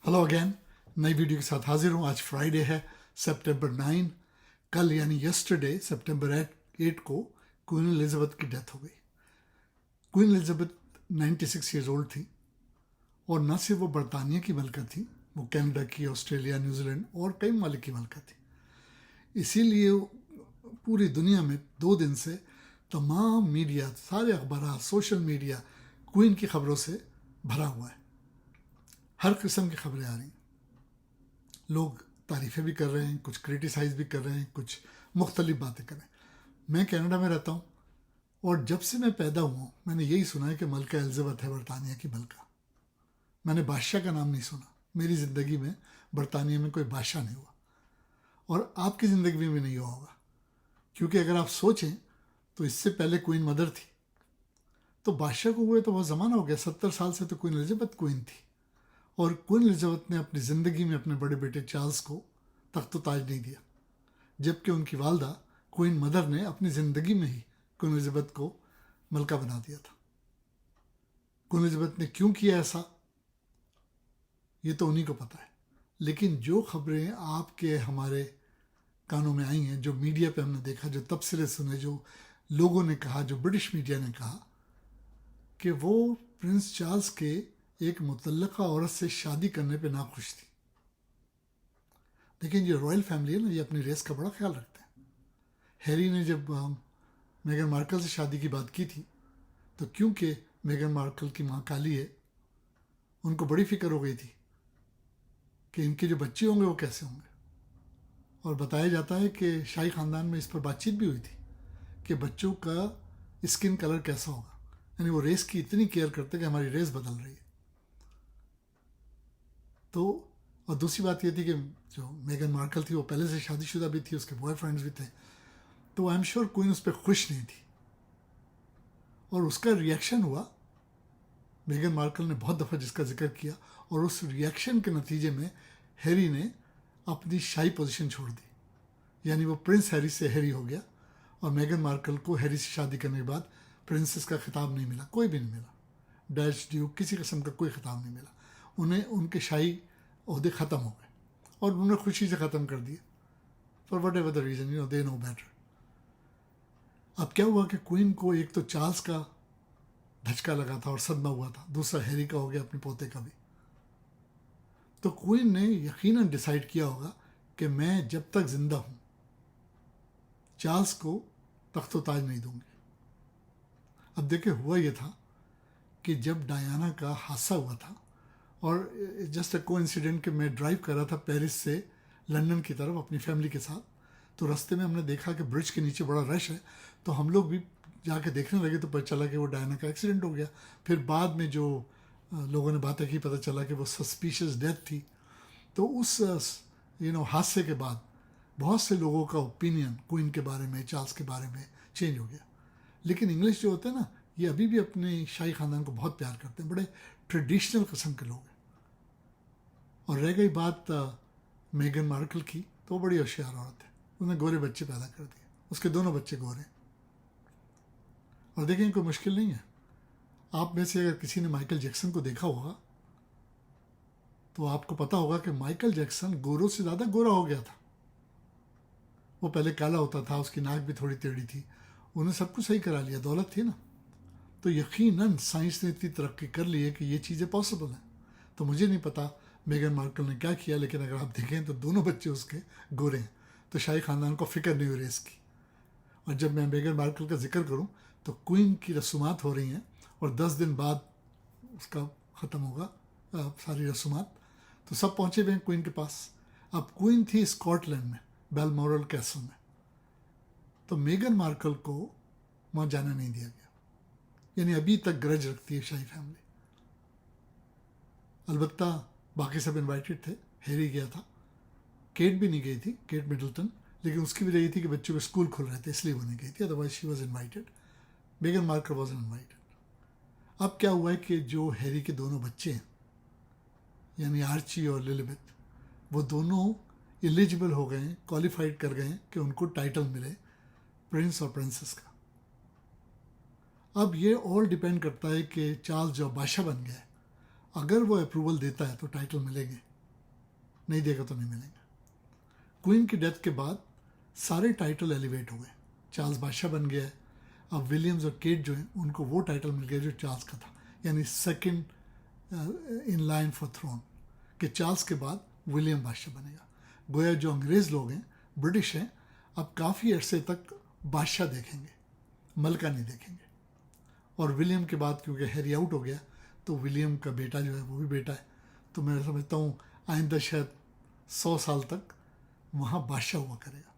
Hello again. नई video के साथ हाजिर हूँ। आज फ्राइडे है, सितंबर 9। कल यानी यस्टरडे सितंबर 8 को क्वीन एलिजाबेथ की डेथ हो गई। क्वीन एलिजाबेथ 96 ईयर्स ओल्ड थी और न सिर्फ वो बरतानिया की मलका थी, वो कनाडा की, ऑस्ट्रेलिया, न्यूजीलैंड और कई ममालिक की मलका थी। इसीलिए पूरी दुनिया में 2 दिन से तमाम मीडिया, सारे अखबार, सोशल मीडिया क्वीन की खबरों से भरा हुआ है। हर किस्म की खबरें आ रही हैं। लोग तारीफ़ें भी कर रहे हैं, कुछ क्रिटिसाइज़ भी कर रहे हैं, कुछ मुख्तलिफ बातें कर रहे हैं। मैं कनाडा में रहता हूँ और जब से मैं पैदा हुआ हूँ मैंने यही सुना है कि मलका एलिजाबेथ है बरतानिया की मलका। मैंने बादशाह का नाम नहीं सुना। मेरी ज़िंदगी में बरतानिया में कोई बादशाह नहीं हुआ और आपकी ज़िंदगी में भी नहीं हुआ होगा, क्योंकि अगर आप सोचें तो इससे पहले क्वीन मदर थी, तो बादशाह को हुए तो बहुत ज़माना हो गया। 70 साल से तो क्वीन एलिजाबेथ क्वीन थी और क्वीन एलिजाबेथ ने अपनी ज़िंदगी में अपने बड़े बेटे चार्ल्स को तख्त ताज नहीं दिया, जबकि उनकी वालदा क्वीन मदर ने अपनी ज़िंदगी में ही क्वीन एलिजाबेथ को मलका बना दिया था। क्वीन एलिजाबेथ ने क्यों किया ऐसा, ये तो उन्हीं को पता है। लेकिन जो खबरें आपके हमारे कानों में आई हैं, जो मीडिया पे हमने देखा, जो तबसरे सुने, जो लोगों ने कहा, जो ब्रिटिश मीडिया ने कहा कि वो प्रिंस चार्ल्स के एक मुतल्लका औरत से शादी करने पे नाखुश थी। लेकिन ये रॉयल फैमिली है ना, ये अपनी रेस का बड़ा ख्याल रखते हैं। हैरी ने जब मेगन मार्कल से शादी की बात की थी, तो क्योंकि मेगन मार्कल की माँ काली है, उनको बड़ी फिक्र हो गई थी कि इनके जो बच्चे होंगे वो कैसे होंगे। और बताया जाता है कि शाही ख़ानदान में इस पर बातचीत भी हुई थी कि बच्चों का स्किन कलर कैसा होगा। यानी वो रेस की इतनी केयर करते कि हमारी रेस बदल रही है। तो और दूसरी बात ये थी कि जो मेगन मार्कल थी वो पहले से शादीशुदा भी थी, उसके बॉयफ्रेंड्स भी थे, तो आई एम श्योर क्वीन उस पर खुश नहीं थी। और उसका रिएक्शन हुआ, मेगन मार्कल ने बहुत दफ़ा जिसका जिक्र किया, और उस रिएक्शन के नतीजे में हैरी ने अपनी शाही पोजीशन छोड़ दी। यानी वो प्रिंस हैरी से हैरी हो गया और मेगन मार्कल को हैरी से शादी करने के बाद प्रिंसेस का खिताब नहीं मिला, कोई भी नहीं मिला। डैश ड्यूक किसी किस्म का कोई खिताब नहीं मिला उन्हें। उनके शाही ओहदे ख़त्म हो गए और उन्होंने खुशी से ख़त्म कर दिए, for what ever the reason, they know better. अब क्या हुआ कि क्वीन को एक तो चार्ल्स का धचका लगा था और सदमा हुआ था, दूसरा हैरी का हो गया, अपने पोते का भी। तो क्वीन ने यकीनन डिसाइड किया होगा कि मैं जब तक जिंदा हूँ चार्ल्स को तख्त ताज नहीं दूंगी। अब देखिए, हुआ यह था कि जब डायना का हादसा हुआ था, और जस्ट अ कोइंसिडेंट कि मैं ड्राइव कर रहा था पेरिस से लंदन की तरफ अपनी फैमिली के साथ, तो रास्ते में हमने देखा कि ब्रिज के नीचे बड़ा रश है, तो हम लोग भी जाके देखने लगे, तो पता चला कि वो डायना का एक्सीडेंट हो गया। फिर बाद में जो लोगों ने बातें की, पता चला कि वो सस्पिशियस डेथ थी। तो उस हादसे के बाद बहुत से लोगों का ओपिनियन क्वीन के बारे में, चार्ल्स के बारे में चेंज हो गया। लेकिन इंग्लिश जो होते हैं ना, ये अभी भी अपने शाही ख़ानदान को बहुत प्यार करते हैं, बड़े ट्रेडिशनल किस्म के लोग हैं। और रह गई बात मेगन मार्कल की, तो वो बड़ी होशियार औरत है, उन्हें गोरे बच्चे पैदा कर दिए, उसके दोनों बच्चे गोरे। और देखें, कोई मुश्किल नहीं है। आप में से अगर किसी ने माइकल जैक्सन को देखा होगा तो आपको पता होगा कि माइकल जैक्सन गोरों से ज़्यादा गोरा हो गया था। वो पहले काला होता था, उसकी नाक भी थोड़ी टेढ़ी थी, उन्हें सब कुछ सही करा लिया, दौलत थी ना। तो यकीनन साइंस ने इतनी तरक्की कर ली है कि ये चीज़ें पॉसिबल हैं। तो मुझे नहीं पता मेगन मार्कल ने क्या किया, लेकिन अगर आप देखें तो दोनों बच्चे उसके गोरे हैं, तो शाही ख़ानदान को फ़िक्र नहीं हुई रेस की। और जब मैं मेगन मार्कल का जिक्र करूं तो क्वीन की रसूमात हो रही हैं और 10 दिन बाद उसका ख़त्म होगा सारी रसूमात। तो सब पहुंचे हुए हैं क्वीन के पास। अब क्वीन थी स्कॉटलैंड में, बेलमोरल कैसल में, तो मेगन मार्कल को वहाँ जाने नहीं दिया गया। यानी अभी तक ग्रज रखती है शाही फैमिली। अलबत्ता बाकी सब इनवाइटेड थे, हैरी गया था, केट भी नहीं गई थी, केट मिडल्टन, लेकिन उसकी वजह ये थी कि बच्चों के स्कूल खुल रहे थे इसलिए वो नहीं गई थी, अदरवाइज शी वॉज इन्वाइटेड। मेगन मार्कल वॉज इन्वाइटेड। अब क्या हुआ है कि जो हैरी के दोनों बच्चे हैं, यानी आर्ची और लिलिबेथ, वो दोनों एलिजिबल हो गए हैं, क्वालिफाइड कर गए हैं कि उनको टाइटल मिले प्रिंस और प्रिंसेस का। अब ये ऑल डिपेंड करता है कि चार्ल्स जो बादशाह बन गया है, अगर वो अप्रूवल देता है तो टाइटल मिलेंगे, नहीं देगा तो नहीं मिलेंगे। क्वीन की डेथ के बाद सारे टाइटल एलिवेट हो गए, चार्ल्स बादशाह बन गया है। अब विलियम्स और केट जो हैं उनको वो टाइटल मिल गया जो चार्ल्स का था, यानी second in line for throne, कि चार्ल्स के बाद विलियम बादशाह बनेगा। गोया जो अंग्रेज़ लोग हैं, ब्रिटिश हैं, अब काफ़ी अरसे तक बादशाह देखेंगे, मलका नहीं देखेंगे। और विलियम के बाद क्योंकि हैरी आउट हो गया तो विलियम का बेटा जो है वो भी बेटा है, तो मैं समझता हूँ आइंदा शायद 100 साल तक वहाँ बादशाह हुआ करेगा।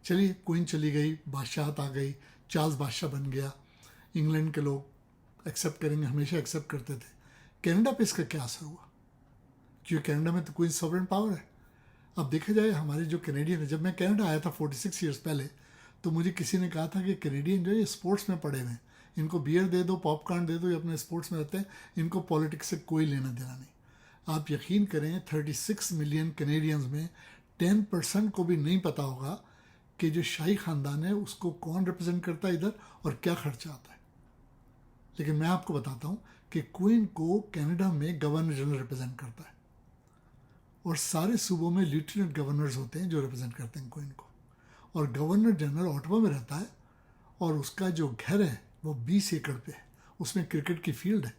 चलिए, क्वीन चली गई, बादशाहत आ गई, चार्ल्स बादशाह बन गया। इंग्लैंड के लोग एक्सेप्ट करेंगे, हमेशा एक्सेप्ट करते थे। कनाडा पे इसका क्या असर हुआ? क्योंकि कनाडा में तो क्वीन सॉवरेन पावर है। अब देखा जाए हमारे जो कैनेडियन है, जब मैं कनाडा आया था 46 ईयर्स पहले, तो मुझे किसी ने कहा था कि कैनेडियन जो है ये स्पोर्ट्स में पड़े हुए हैं, इनको बियर दे दो, पॉपकॉर्न दे दो, ये अपने स्पोर्ट्स में रहते हैं, इनको पॉलिटिक्स से कोई लेना देना नहीं। आप यकीन करें 36 मिलियन कैनेडियंस में 10% को भी नहीं पता होगा कि जो शाही ख़ानदान है उसको कौन रिप्रेजेंट करता है इधर और क्या खर्चा आता है। लेकिन मैं आपको बताता हूँ कि क्वीन को कनाडा में गवर्नर जनरल रिप्रेजेंट करता है, और सारे सूबों में लेफ्टिनेंट गवर्नर्स होते हैं जो रिप्रेजेंट करते हैं क्वीन को। और गवर्नर जनरल ऑटवा में रहता है, और उसका जो घर है वो 20 एकड़ पे है, उसमें क्रिकेट की फील्ड है।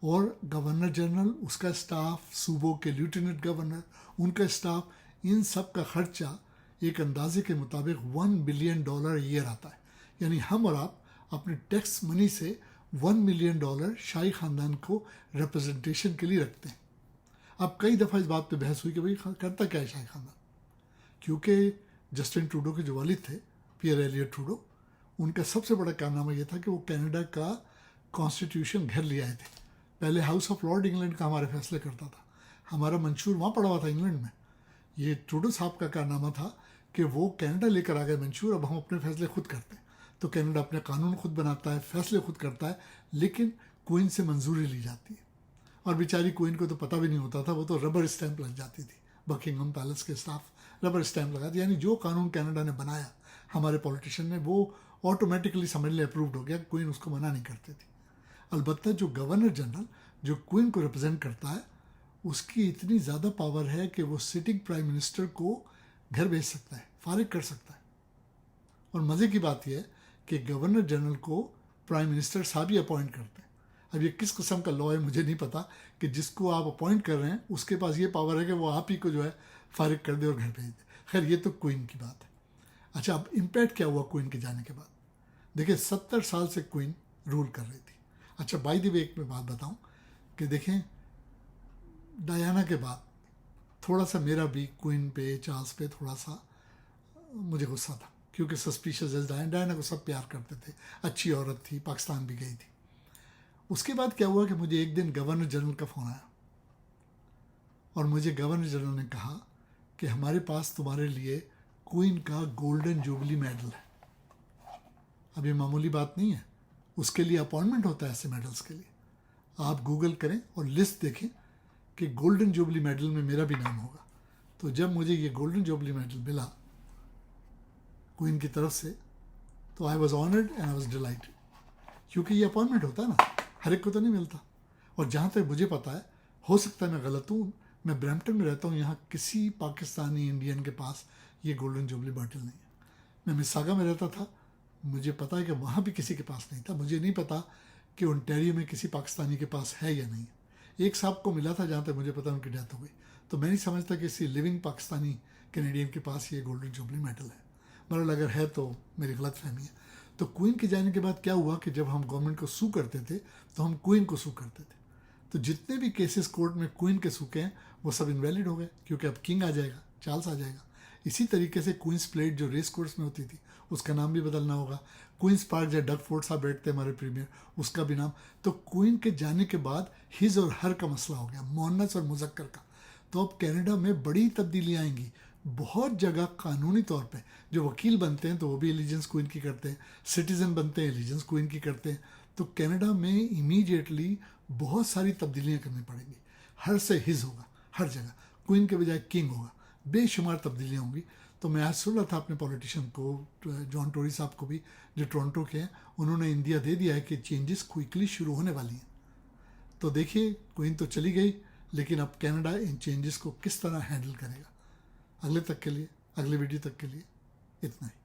और गवर्नर जनरल, उसका स्टाफ, सूबों के लेफ्टिनेंट गवर्नर, उनका स्टाफ, इन सब का खर्चा एक अंदाजे के मुताबिक $1 बिलियन ईयर आता है। यानी हम और आप अपने टैक्स मनी से $1 मिलियन शाही ख़ानदान को रिप्रेजेंटेशन के लिए रखते हैं। अब कई दफ़ा इस बात पे बहस हुई कि भाई करता क्या है शाही ख़ानदान, क्योंकि जस्टिन ट्रूडो के जो वालिद थे, पियर एलियट ट्रूडो, उनका सबसे बड़ा कारनामा ये था कि वो कनाडा का कॉन्स्टिट्यूशन घर ले आए थे। पहले हाउस ऑफ लॉर्ड इंग्लैंड का हमारे फैसले करता था, हमारा मंशूर वहाँ पड़ा हुआ था इंग्लैंड में। ये ट्रूडो साहब का कारनामा था कि वो कनाडा लेकर आ गए मंशूर, अब हम अपने फैसले खुद करते हैं। तो कनाडा अपने कानून खुद बनाता है, फैसले खुद करता है, लेकिन क्वीन से मंजूरी ली जाती है। और बेचारी क्वीन को तो पता भी नहीं होता था, वो तो रबर स्टैंप लग जाती थी। बकिंगम पैलेस के स्टाफ रबर स्टैंप लगाते, यानी जो कानून कनाडा ने बनाया हमारे पॉलिटिशियन ने, वो ऑटोमेटिकली समझ ले अप्रूव्ड हो गया, क्वीन उसको मना नहीं करती थी। अलबत्ता जो गवर्नर जनरल जो क्वीन को रिप्रेजेंट करता है, उसकी इतनी ज़्यादा पावर है कि वो सिटिंग प्राइम मिनिस्टर को घर भेज सकता है, फारिग कर सकता है। और मज़े की बात यह है कि गवर्नर जनरल को प्राइम मिनिस्टर साहब ही अपॉइंट करते हैं। अब ये किस किस्म का लॉ है मुझे नहीं पता कि जिसको आप अपॉइंट कर रहे हैं उसके पास ये पावर है कि वो आप ही को जो है फारिग कर दे और घर भेज दे। खैर, ये तो क्वीन की बात है। अच्छा, अब इम्पैक्ट क्या हुआ क्वीन के जाने के बाद? देखिए, 70 साल से क्वीन रूल कर रही थी। अच्छा, बाय द वे एक मैं बात बताऊं कि देखें, डायना के बाद थोड़ा सा मेरा भी क्वीन पे, चार्ल्स पे थोड़ा सा मुझे गुस्सा था, क्योंकि सस्पिशियस डायना को सब प्यार करते थे, अच्छी औरत थी, पाकिस्तान भी गई थी। उसके बाद क्या हुआ कि मुझे एक दिन गवर्नर जनरल का फ़ोन आया, और मुझे गवर्नर जनरल ने कहा कि हमारे पास तुम्हारे लिए क्वीन का गोल्डन जुबली मेडल है। अब ये मामूली बात नहीं है, उसके लिए अपॉइंटमेंट होता है ऐसे मेडल्स के लिए। आप गूगल करें और लिस्ट देखें कि गोल्डन जुबली मेडल में मेरा भी नाम होगा। तो जब मुझे ये गोल्डन जुबली मेडल मिला क्वीन की तरफ से, तो I was honoured and I was dilated, क्योंकि ये अपॉइंटमेंट होता है ना, हर एक को तो नहीं मिलता। और जहाँ तक मुझे पता है, हो सकता है मैं गलत हूँ, मैं ब्रैम्पटन में रहता हूँ, यहाँ किसी पाकिस्तानी इंडियन के पास ये गोल्डन जुबली मेडल नहीं है। मैं मिसागा में रहता था, मुझे पता है कि वहाँ भी किसी के पास नहीं था। मुझे नहीं पता कि ओंटारियो में किसी पाकिस्तानी के पास है या नहीं। एक साहब को मिला था, जहाँ तक मुझे पता उनकी डेथ हो गई। तो मैं नहीं समझता कि किसी लिविंग पाकिस्तानी कैनेडियन के पास ये गोल्डन जुबली मेडल है, मगर अगर है तो मेरी गलत फहमी है। तो क्वीन के जाने के बाद क्या हुआ कि जब हम गवर्नमेंट को सू करते थे तो हम क्वीन को सू करते थे। तो जितने भी केसेस कोर्ट में क्वीन के सू के हैं वो सब इनवैलिड हो गए, क्योंकि अब किंग आ जाएगा, चार्ल्स आ जाएगा। इसी तरीके से क्वींस प्लेट जो रेस कोर्स में होती थी उसका नाम भी बदलना होगा। क्वींस पार्क जहाँ डग फोर्ड साहब बैठते हमारे प्रीमियर, उसका भी नाम। तो क्वीन के जाने के बाद हिज और हर का मसला हो गया, मोहन्नस और मुजक्कर का। तो अब कनाडा में बड़ी तब्दीलियाँ आएंगी। बहुत जगह कानूनी तौर पे जो वकील बनते हैं तो वो भी एलिजेंस क्वीन की करते हैं, सिटीज़न बनते हैं एलिजेंस क्वीन की करते हैं। तो कनाडा में इमीडिएटली बहुत सारी तब्दीलियाँ करनी पड़ेंगी। हर से हिज होगा, हर जगह क्वीन के बजाय किंग होगा, बेशुमार तब्दीलियाँ होंगी। तो मैं आज सुन रहा था अपने पॉलिटिशियन को, जॉन टोरी साहब को भी, जो टोरंटो के हैं, उन्होंने इंडिया दे दिया है कि चेंजेस क्विकली शुरू होने वाली हैं। तो देखिए, क्वीन तो चली गई, लेकिन अब कनाडा इन चेंजेस को किस तरह हैंडल करेगा, अगले वीडियो तक के लिए इतना ही।